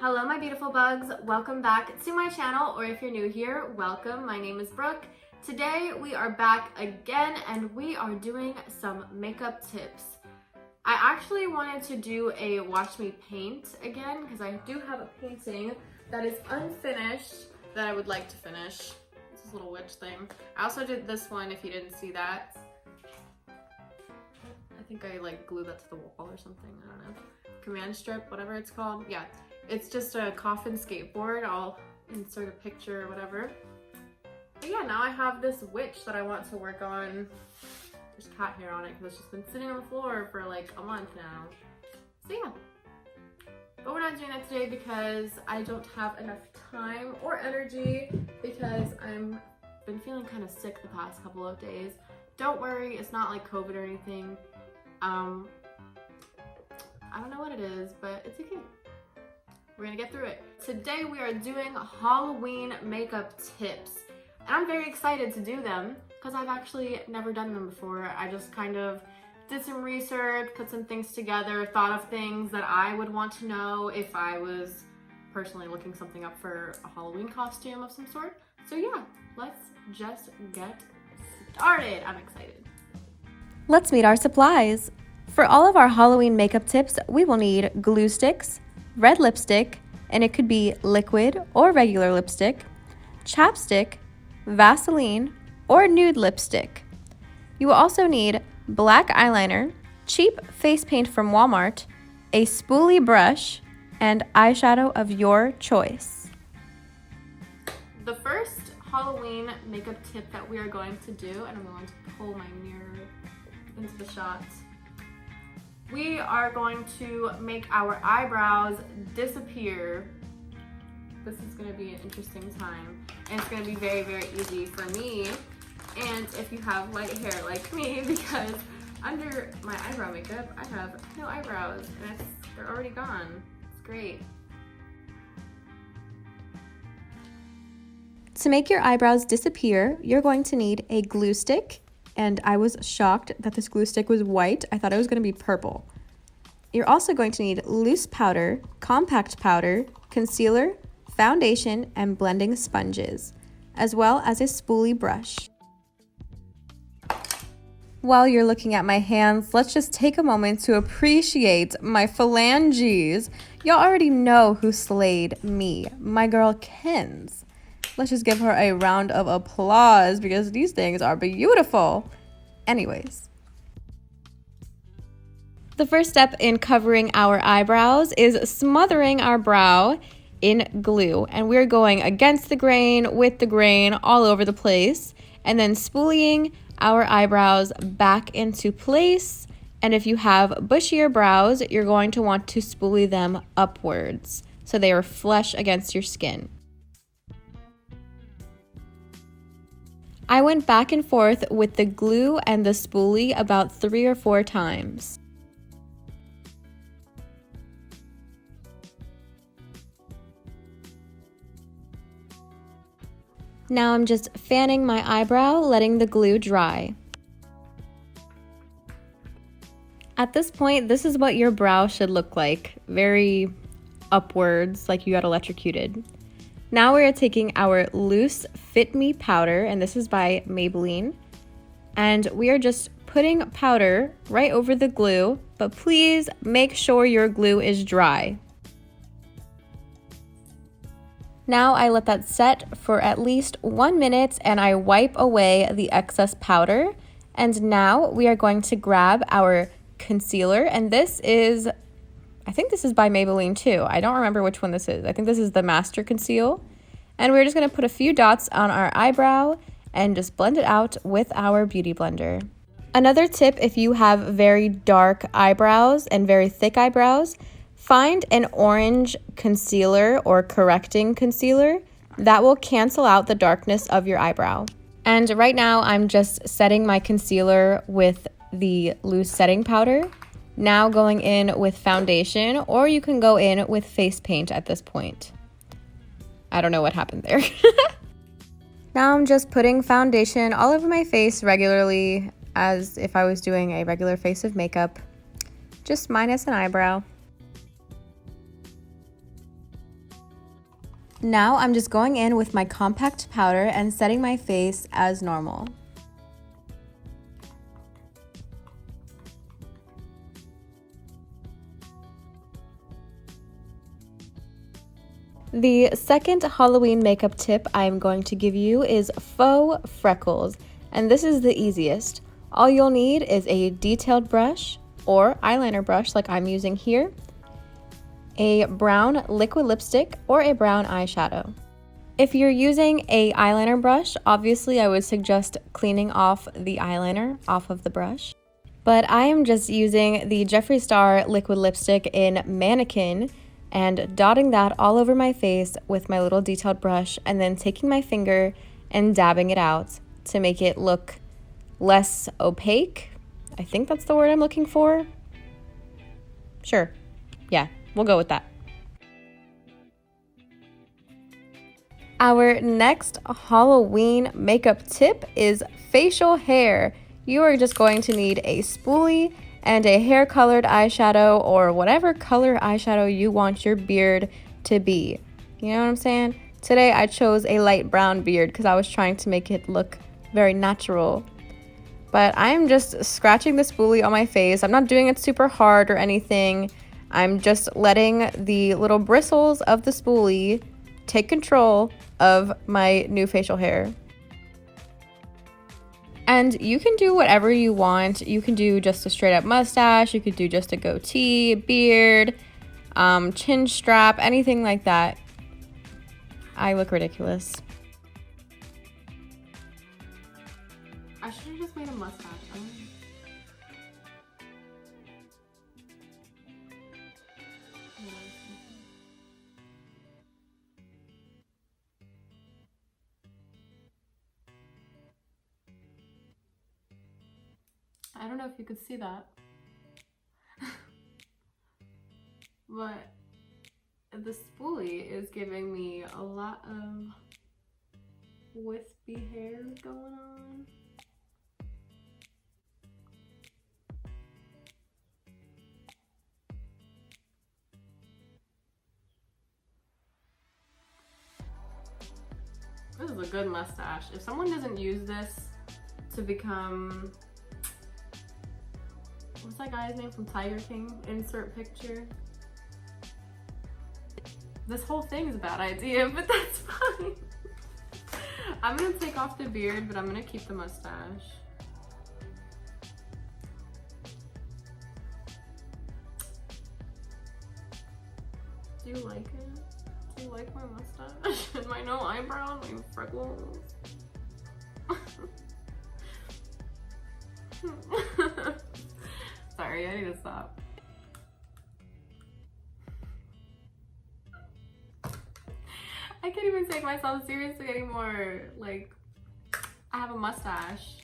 Hello my beautiful bugs, welcome back to my channel, or if you're new here, welcome. My name is Brooke. Today we are back again and we are doing some makeup tips. I actually wanted to do a watch me paint again because I do have a painting that is unfinished that I would like to finish. It's this little witch thing. I also did this one if you didn't see that. I think I like glued that to the wall or something, I don't know. Command strip, whatever it's called, yeah. It's just a coffin skateboard. I'll insert a picture or whatever. But yeah, now I have this witch that I want to work on. There's cat hair on it because it's just been sitting on the floor for like a month now. So yeah. But we're not doing that today because I don't have enough time or energy because I've been feeling kind of sick the past couple of days. Don't worry, it's not like COVID or anything. I don't know what it is, but it's okay. We're gonna get through it. Today we are doing Halloween makeup tips. And I'm very excited to do them because I've actually never done them before. I just kind of did some research, put some things together, thought of things that I would want to know if I was personally looking something up for a Halloween costume of some sort. So yeah, let's just get started. I'm excited. Let's meet our supplies. For all of our Halloween makeup tips, we will need glue sticks, red lipstick, and it could be liquid or regular lipstick, chapstick, Vaseline, or nude lipstick. You will also need black eyeliner, cheap face paint from Walmart, a spoolie brush, and eyeshadow of your choice. The first Halloween makeup tip that we are going to do, and I'm going to pull my mirror into the shot. We are going to make our eyebrows disappear. This is going to be an interesting time, and it's going to be very, very easy for me, and if you have light hair like me, because under my eyebrow makeup, I have no eyebrows, and they're already gone. It's great. To make your eyebrows disappear, you're going to need a glue stick, and I was shocked that this glue stick was white. I thought it was going to be purple. You're also going to need loose powder, compact powder, concealer, foundation, and blending sponges, as well as a spoolie brush. While you're looking at my hands, let's just take a moment to appreciate my phalanges. Y'all already know who slayed me, my girl Kins. Let's just give her a round of applause because these things are beautiful. Anyways. The first step in covering our eyebrows is smothering our brow in glue. And we're going against the grain, with the grain, all over the place. And then spoolieing our eyebrows back into place. And if you have bushier brows, you're going to want to spoolie them upwards so they are flush against your skin. I went back and forth with the glue and the spoolie about 3 or 4 times. Now I'm just fanning my eyebrow, letting the glue dry. At this point, this is what your brow should look like. Very upwards, like you got electrocuted. Now we are taking our loose Fit Me powder, and this is by Maybelline. And we are just putting powder right over the glue, but please make sure your glue is dry. Now I let that set for at least 1 minute and I wipe away the excess powder. And now we are going to grab our concealer, and this is, I think this is by Maybelline too. I don't remember which one this is. I think this is the Master Conceal. And we're just going to put a few dots on our eyebrow and just blend it out with our beauty blender. Another tip, if you have very dark eyebrows and very thick eyebrows, find an orange concealer or correcting concealer that will cancel out the darkness of your eyebrow. And right now I'm just setting my concealer with the loose setting powder. Now going in with foundation, or you can go in with face paint at this point. I don't know what happened there. Now I'm just putting foundation all over my face regularly as if I was doing a regular face of makeup, just minus an eyebrow. Now I'm just going in with my compact powder and setting my face as normal. The second Halloween makeup tip I'm going to give you is Faux Freckles, and this is the easiest. All you'll need is a detailed brush or eyeliner brush like I'm using here, a brown liquid lipstick, or a brown eyeshadow. If you're using a eyeliner brush, obviously I would suggest cleaning off the eyeliner off of the brush. But I am just using the Jeffree Star liquid lipstick in Mannequin and dotting that all over my face with my little detailed brush, and then taking my finger and dabbing it out to make it look less opaque. I think that's the word I'm looking for. Sure. Yeah, we'll go with that. Our next Halloween makeup tip is facial hair. You are just going to need a spoolie and a hair colored eyeshadow, or whatever color eyeshadow you want your beard to be. You know what I'm saying? Today I chose a light brown beard because I was trying to make it look very natural. But I am just scratching the spoolie on my face. I'm not doing it super hard or anything. I'm just letting the little bristles of the spoolie take control of my new facial hair. And you can do whatever you want. You can do just a straight up mustache. You could do just a goatee, beard, chin strap, anything like that. I look ridiculous. I should have just made a mustache. I don't know if you could see that. But the spoolie is giving me a lot of wispy hair going on. This is a good mustache. If someone doesn't use this to become, what's that guy's name from Tiger King? Insert picture. This whole thing is a bad idea, but that's fine. I'm gonna take off the beard, but I'm gonna keep the mustache. Do you like it? Do you like my mustache? And my no eyebrow, my freckles? Sorry, I need to stop. I can't even take myself seriously anymore. Like, I have a mustache.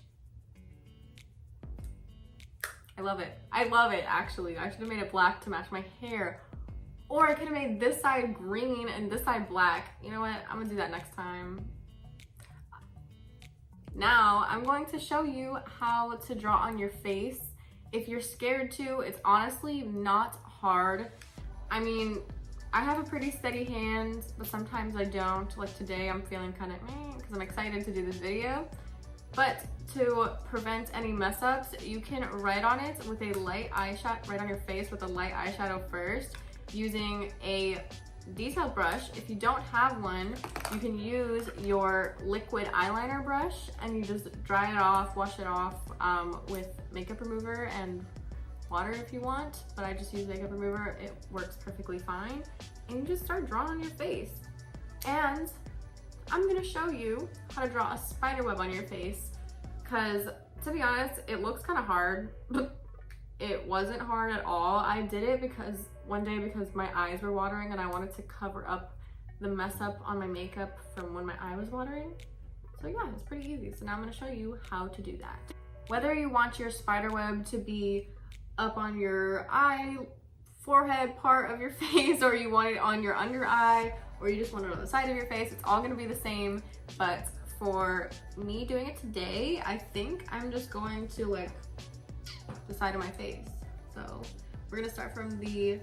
I love it. I love it, actually. I should have made it black to match my hair. Or I could have made this side green and this side black. You know what? I'm gonna do that next time. Now, I'm going to show you how to draw on your face. If you're scared to, it's honestly not hard. I mean, I have a pretty steady hand, but sometimes I don't. Like today, I'm feeling kind of because I'm excited to do this video. But to prevent any mess ups, you can write on it with a light eyeshadow, write on your face with a light eyeshadow first, using a detailed brush. If you don't have one, you can use your liquid eyeliner brush and you just dry it off, wash it off with makeup remover and water if you want, but I just use makeup remover. It works perfectly fine. And you just start drawing on your face. And I'm gonna show you how to draw a spider web on your face, because to be honest, it looks kind of hard. It wasn't hard at all. I did it because one day because my eyes were watering and I wanted to cover up the mess up on my makeup from when my eye was watering. So yeah, it's pretty easy. So now I'm gonna show you how to do that. Whether you want your spider web to be up on your eye, forehead part of your face, or you want it on your under eye, or you just want it on the side of your face, it's all gonna be the same. But for me doing it today, I think I'm just going to like the side of my face. So we're gonna start from the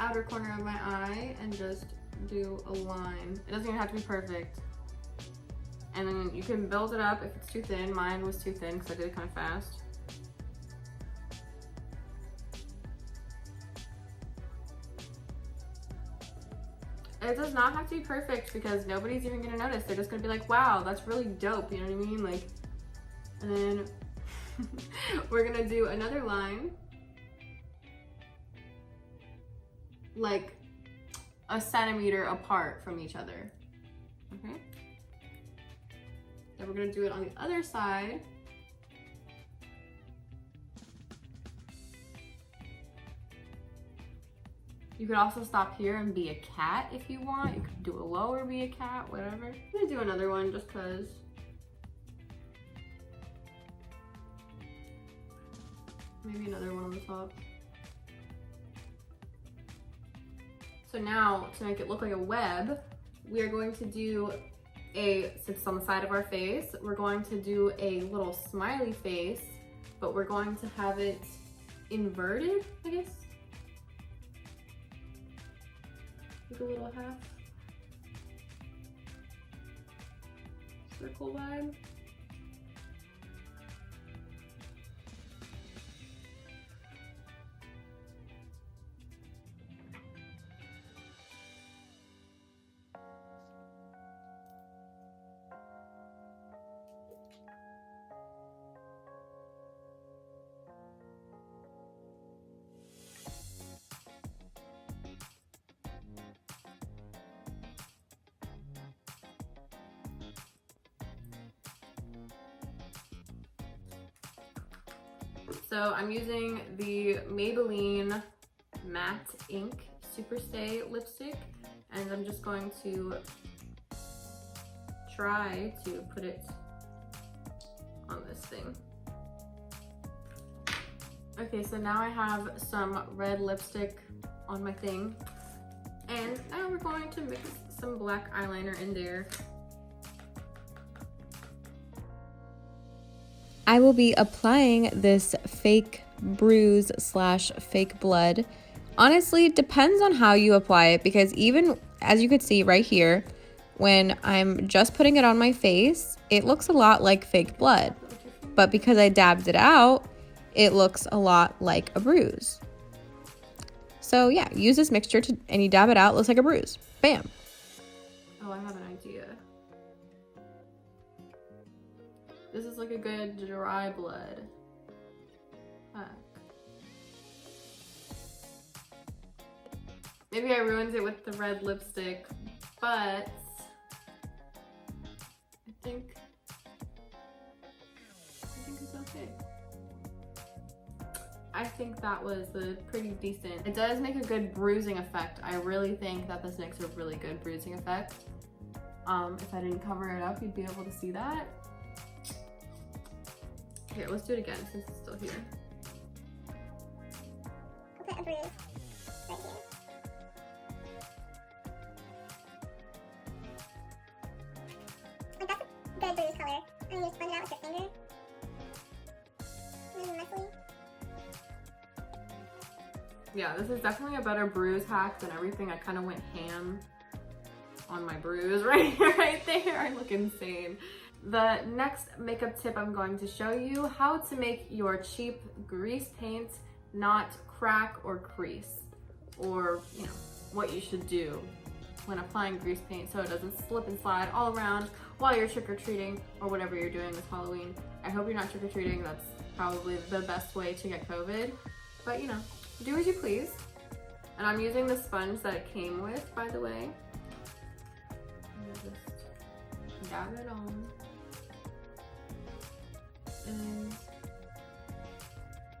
outer corner of my eye and just do a line. It doesn't even have to be perfect. And then you can build it up if it's too thin. Mine was too thin because I did it kind of fast. It does not have to be perfect because nobody's even gonna notice. They're just gonna be like, wow, that's really dope, you know what I mean? Like, and then we're gonna do another line, like a centimeter apart from each other, okay? Then we're gonna do it on the other side. You could also stop here and be a cat if you want. You could do a lower, be a cat, whatever. I'm gonna do another one just cause. Maybe another one on the top. So now, to make it look like a web, we are going to do since it's on the side of our face, we're going to do a little smiley face, but we're going to have it inverted, I guess. Like a little half circle vibe. So I'm using the Maybelline Matte Ink Superstay lipstick, and I'm just going to try to put it on this thing. Okay, so now I have some red lipstick on my thing, and now we're going to mix some black eyeliner in there. I will be applying this fake bruise slash fake blood. Honestly, it depends on how you apply it, because even as you could see right here, when I'm just putting it on my face, it looks a lot like fake blood. But because I dabbed it out, it looks a lot like a bruise. So yeah, use this mixture and you dab it out, it looks like a bruise. Bam. Oh, I have an idea. This is like a good dry blood. Fuck. Maybe I ruined it with the red lipstick, but I think it's okay. I think that was pretty decent. It does make a good bruising effect. I really think that this makes a really good bruising effect. If I didn't cover it up, you'd be able to see that. Here, let's do it again since it's still here. I'll put a bruise right here. Like, that's a good bruise color. And you sponge it out with your finger. Really messy. Yeah, this is definitely a better bruise hack than everything. I kind of went ham on my bruise right there. I look insane. The next makeup tip I'm going to show you how to make your cheap grease paint not crack or crease, or what you should do when applying grease paint so it doesn't slip and slide all around while you're trick-or-treating or whatever you're doing this Halloween. I hope you're not trick-or-treating. That's probably the best way to get COVID, but do as you please. And I'm using the sponge that it came with, by the way. Just dab it on. And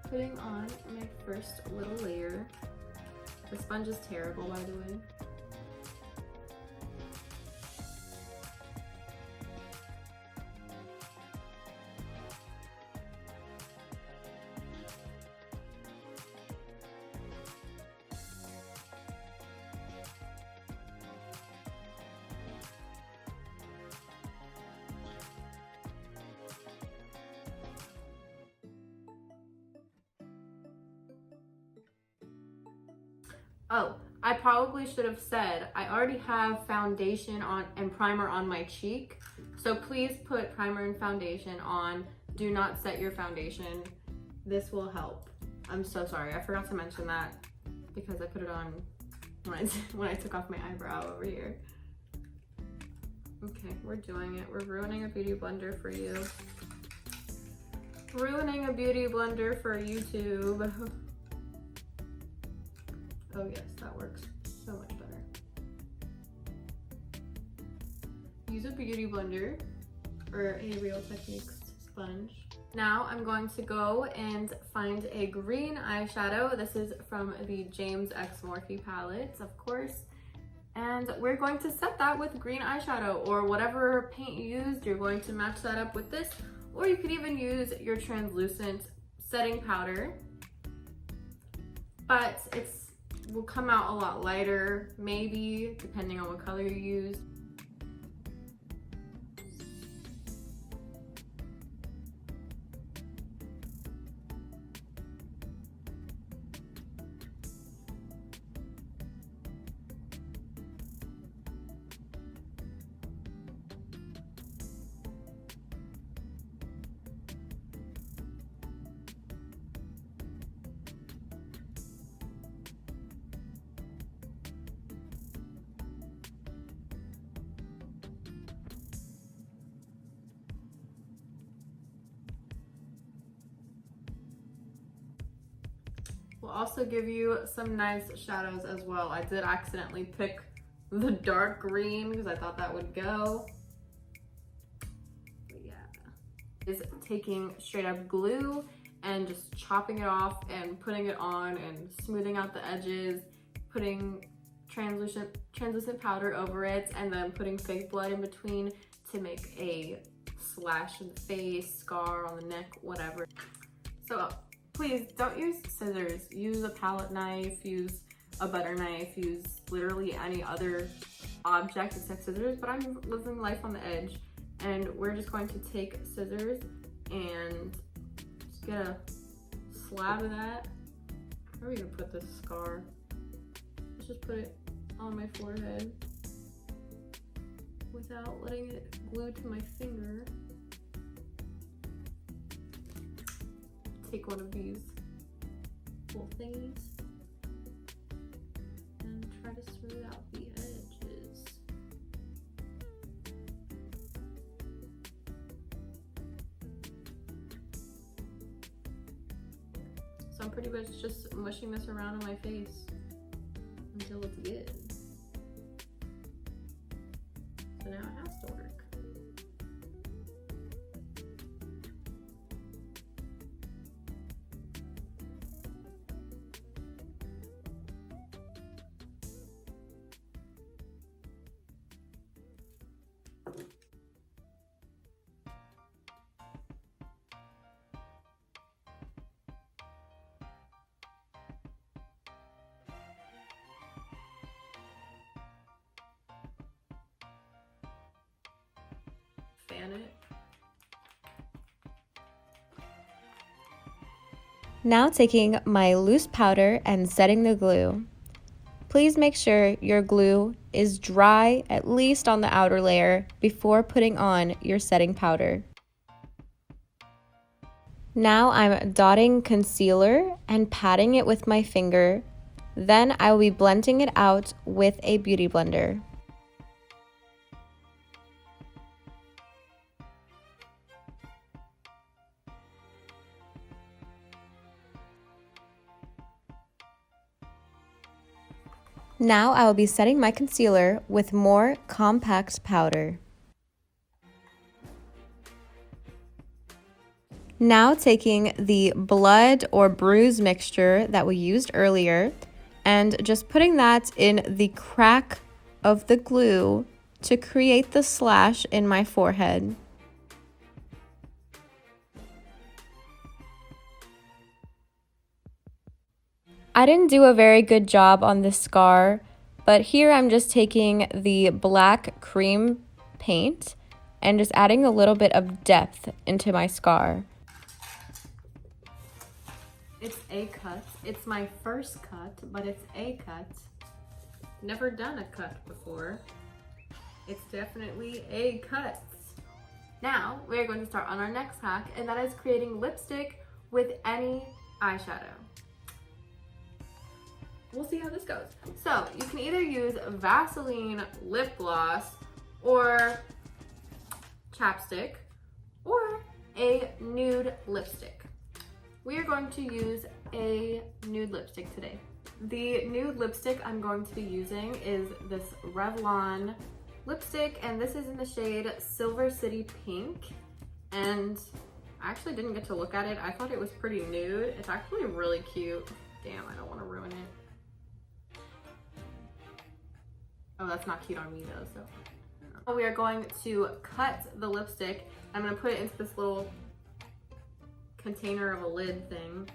putting on my first little layer. The sponge is terrible, by the way. Oh, I probably should have said I already have foundation on and primer on my cheek. So please put primer and foundation on. Do not set your foundation. This will help. I'm so sorry. I forgot to mention that because I put it on when I took off my eyebrow over here. Okay, we're doing it. We're ruining a beauty blender for you. Ruining a beauty blender for YouTube. Oh yes, that works so much better. Use a beauty blender or a Real Techniques sponge. Now I'm going to go and find a green eyeshadow. This is from the James X Morphe palette, of course. And we're going to set that with green eyeshadow or whatever paint you used. You're going to match that up with this, or you could even use your translucent setting powder. But it will come out a lot lighter, maybe, depending on what color you use. We'll also give you some nice shadows as well. I did accidentally pick the dark green because I thought that would go. But yeah. Is taking straight up glue and just chopping it off and putting it on and smoothing out the edges, putting translucent powder over it, and then putting fake blood in between to make a slash in the face, scar on the neck, whatever. So please don't use scissors. Use a palette knife, use a butter knife, use literally any other object except scissors, but I'm living life on the edge. And we're just going to take scissors and just get a slab of that. Where are we gonna put this scar? Let's just put it on my forehead without letting it glue to my finger. Take one of these little thingies and try to smooth out the edges. So I'm pretty much just mushing this around on my face until it's good. So now it has to work. Fan it. Now taking my loose powder and setting the glue. Please make sure your glue is dry, at least on the outer layer, before putting on your setting powder. Now I'm dotting concealer and patting it with my finger. Then I will be blending it out with a beauty blender. Now I will be setting my concealer with more compact powder. Now taking the blood or bruise mixture that we used earlier and just putting that in the crack of the glue to create the slash in my forehead. I didn't do a very good job on this scar, but here I'm just taking the black cream paint and just adding a little bit of depth into my scar. It's a cut. It's my first cut, but it's a cut. never done a cut before. It's definitely a cut. Now, we are going to start on our next hack, and that is creating lipstick with any eyeshadow. We'll see how this goes. So, you can either use Vaseline lip gloss or chapstick or a nude lipstick. We are going to use a nude lipstick today. The nude lipstick I'm going to be using is this Revlon lipstick, and this is in the shade Silver City Pink. And I actually didn't get to look at it. I thought it was pretty nude. It's actually really cute. Damn, I don't want to ruin it. Oh, that's not cute on me though, so. We are going to cut the lipstick. I'm gonna put it into this little container of a lid thing.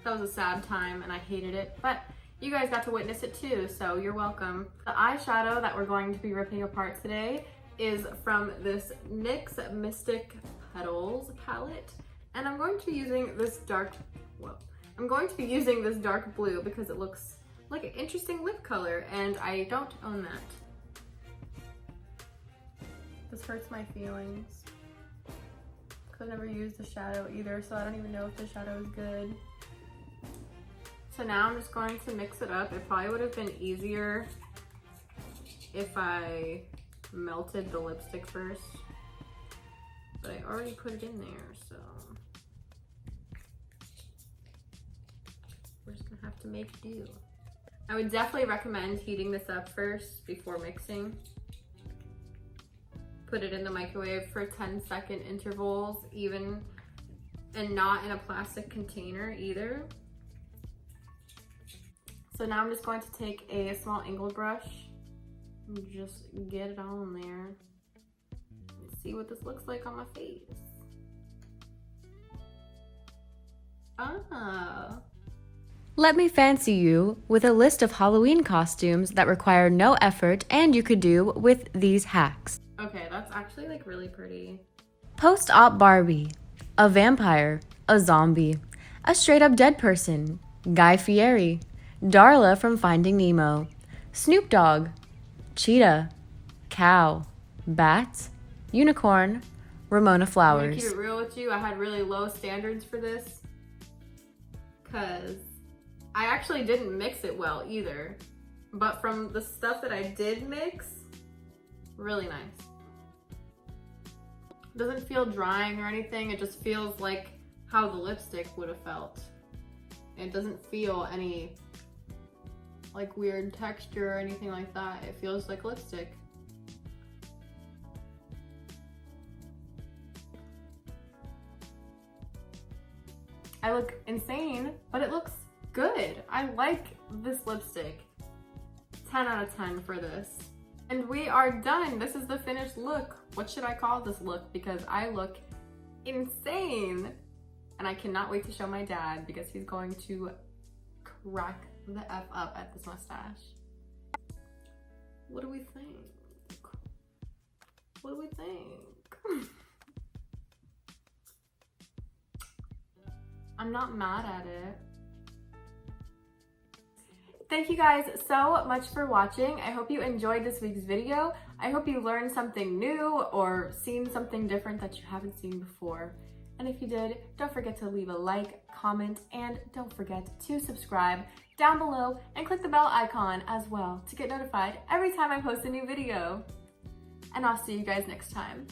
That was a sad time and I hated it, but you guys got to witness it too, so you're welcome. The eyeshadow that we're going to be ripping apart today is from this NYX Mystic Petals palette, and I'm going to be using this dark blue because it looks like an interesting lip color, and I don't own that. This hurts my feelings. I've never used the shadow either, so I don't even know if the shadow is good. So now I'm just going to mix it up. It probably would have been easier if I melted the lipstick first, but I already put it in there, so we're just gonna have to make do. I would definitely recommend heating this up first before mixing. Put it in the microwave for 10-second intervals, even, and not in a plastic container either. So now I'm just going to take a small angled brush and just get it on there and see what this looks like on my face. Ah. Let me fancy you with a list of Halloween costumes that require no effort and you could do with these hacks. Okay, that's actually like really pretty. Post-op Barbie, a vampire, a zombie, a straight-up dead person, Guy Fieri, Darla from Finding Nemo, Snoop Dogg, cheetah, cow, bat, unicorn, Ramona I'm Flowers. gonna keep it real with you. I had really low standards for this because I actually didn't mix it well either. But from the stuff that I did mix, really nice. It doesn't feel drying or anything. It just feels like how the lipstick would have felt. It doesn't feel any like weird texture or anything like that. It feels like lipstick. I look insane, but it looks good. I like this lipstick. 10 out of 10 for this. And we are done. This is the finished look. What should I call this look? Because I look insane. And I cannot wait to show my dad because he's going to crack the F up at this mustache. What do we think? What do we think? I'm not mad at it. Thank you guys so much for watching. I hope you enjoyed this week's video. I hope you learned something new or seen something different that you haven't seen before. And if you did, don't forget to leave a like, comment, and don't forget to subscribe down below and click the bell icon as well to get notified every time I post a new video. And I'll see you guys next time.